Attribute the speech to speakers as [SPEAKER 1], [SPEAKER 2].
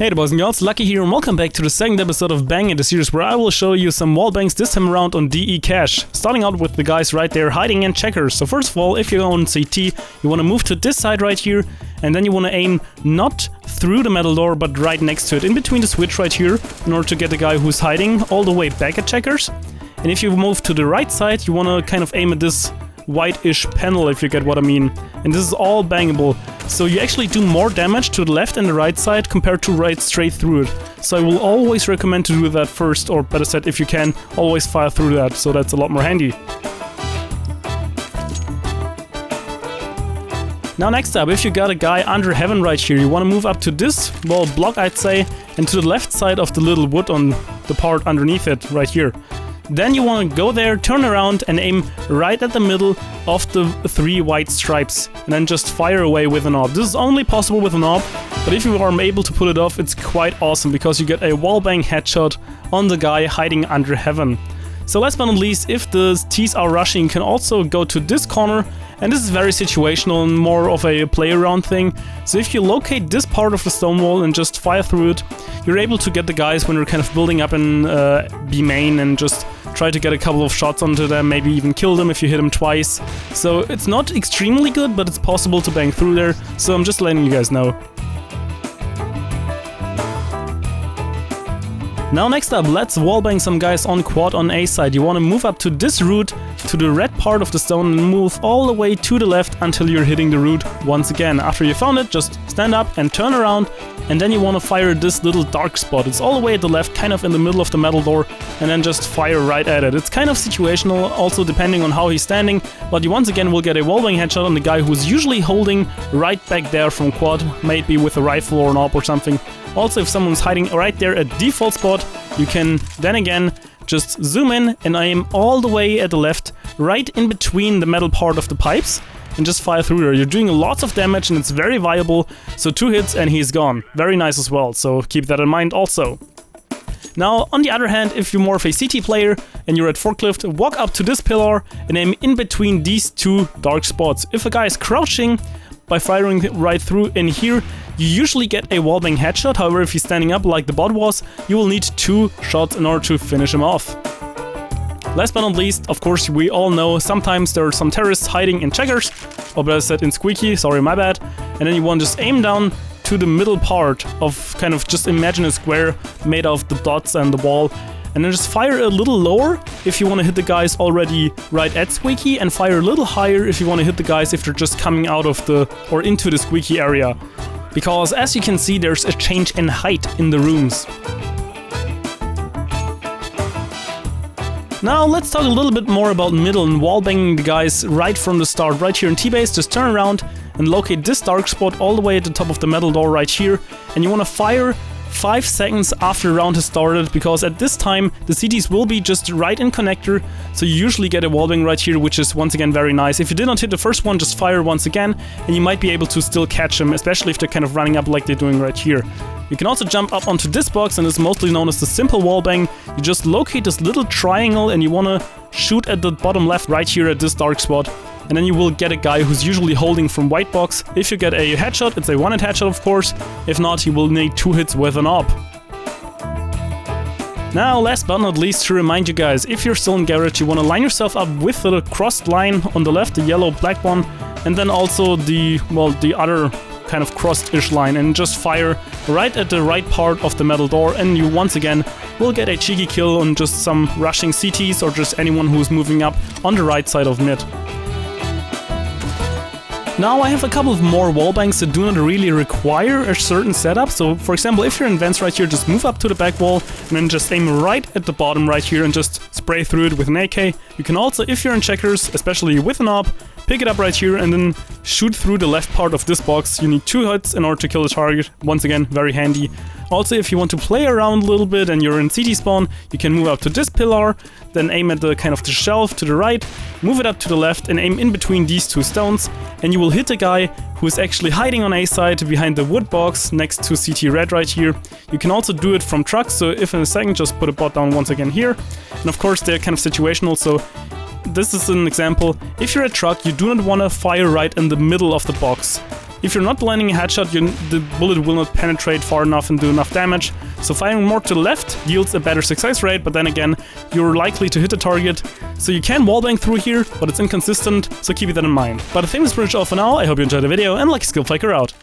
[SPEAKER 1] Hey there boys and girls, Lucky here and welcome back to the second episode of Bang in the series where I will show you some Wallbangs this time around on DE cache. Starting out with the guys right there hiding in checkers. So first of all, if you're on CT, you want to move to this side right here and then you want to aim not through the metal door but right next to it, in between the switch right here, in order to get the guy who's hiding all the way back at checkers. And if you move to the right side, you want to kind of aim at this white-ish panel, if you get what I mean. And this is all bangable. So you actually do more damage to the left and the right side compared to right straight through it. So I will always recommend to do that first, or better said, if you can, always fire through that, so that's a lot more handy. Now next up, if you got a guy under heaven right here, you want to move up to this, well, block I'd say, and to the left side of the little wood on the part underneath it, right here. Then you want to go there, turn around and aim right at the middle of the 3 white stripes and then just fire away with an AWP. This is only possible with an AWP, but if you are able to pull it off, it's quite awesome because you get a wallbang headshot on the guy hiding under heaven. So last but not least, if the T's are rushing, you can also go to this corner, and this is very situational and more of a play around thing. So if you locate this part of the stone wall and just fire through it, you're able to get the guys when you're kind of building up in B main and just try to get a couple of shots onto them, maybe even kill them if you hit them twice. So it's not extremely good, but it's possible to bang through there, so I'm just letting you guys know. Now next up, let's wallbang some guys on quad on A side. You want to move up to this root, to the red part of the stone, and move all the way to the left until you're hitting the root once again. After you found it, just stand up and turn around, and then you want to fire this little dark spot. It's all the way at the left, kind of in the middle of the metal door, and then just fire right at it. It's kind of situational, also depending on how he's standing, but you once again will get a wallbang headshot on the guy who's usually holding right back there from quad, maybe with a rifle or an AWP or something. Also, if someone's hiding right there at default spot, you can then again just zoom in and aim all the way at the left, right in between the metal part of the pipes, and just fire through there. You're doing lots of damage and it's very viable, so 2 hits and he's gone. Very nice as well, so keep that in mind also. Now, on the other hand, if you're more of a CT player and you're at forklift, walk up to this pillar and aim in between these 2 dark spots. If a guy is crouching, by firing right through in here, you usually get a wallbang headshot. However, if he's standing up like the bot was, you will need 2 shots in order to finish him off. Last but not least, of course, we all know sometimes there are some terrorists hiding in checkers, or better said in squeaky, sorry, my bad. And then you want to just aim down to the middle part of kind of just imagine a square made of the dots and the wall. And then just fire a little lower if you want to hit the guys already right at squeaky, and fire a little higher if you want to hit the guys if they're just coming out of the or into the squeaky area. Because as you can see, there's a change in height in the rooms. Now let's talk a little bit more about middle and wallbanging the guys right from the start. Right here in T-base, just turn around and locate this dark spot all the way at the top of the metal door right here, and you want to fire 5 seconds after the round has started, because at this time the CTs will be just right in connector, so you usually get a wallbang right here, which is once again very nice. If you did not hit the first one, just fire once again and you might be able to still catch them, especially if they're kind of running up like they're doing right here. You can also jump up onto this box, and it's mostly known as the simple wallbang. You just locate this little triangle and you want to shoot at the bottom left right here at this dark spot. And then you will get a guy who's usually holding from white box. If you get a headshot, it's a 1-hit headshot of course. If not, you will need 2 hits with an AWP. Now, last but not least, to remind you guys, if you're still in garage, you want to line yourself up with the crossed line on the left, the yellow-black one, and then also the other kind of crossed-ish line, and just fire right at the right part of the metal door, and you once again will get a cheeky kill on just some rushing CTs or just anyone who's moving up on the right side of mid. Now I have a couple of more wallbangs that do not really require a certain setup. So for example, if you're in vents right here, just move up to the back wall and then just aim right at the bottom right here and just spray through it with an AK. You can also, if you're in checkers, especially with an AWP, pick it up right here and then shoot through the left part of this box. You need 2 hits in order to kill the target. Once again, very handy. Also, if you want to play around a little bit and you're in CT spawn, you can move up to this pillar, then aim at the kind of the shelf to the right, move it up to the left and aim in between these 2 stones, and you will hit a guy who is actually hiding on A side behind the wood box next to CT red right here. You can also do it from trucks, so if in a second, just put a bot down once again here. And of course, they're kind of situational, so this is an example. If you're a truck, you do not want to fire right in the middle of the box. if you're not landing a headshot, the bullet will not penetrate far enough and do enough damage. So firing more to the left yields a better success rate, but then again, you're likely to hit the target. So you can wallbang through here, but it's inconsistent, so keep that in mind. But I think that's pretty much all for now. I hope you enjoyed the video, and luckySkillFaker out.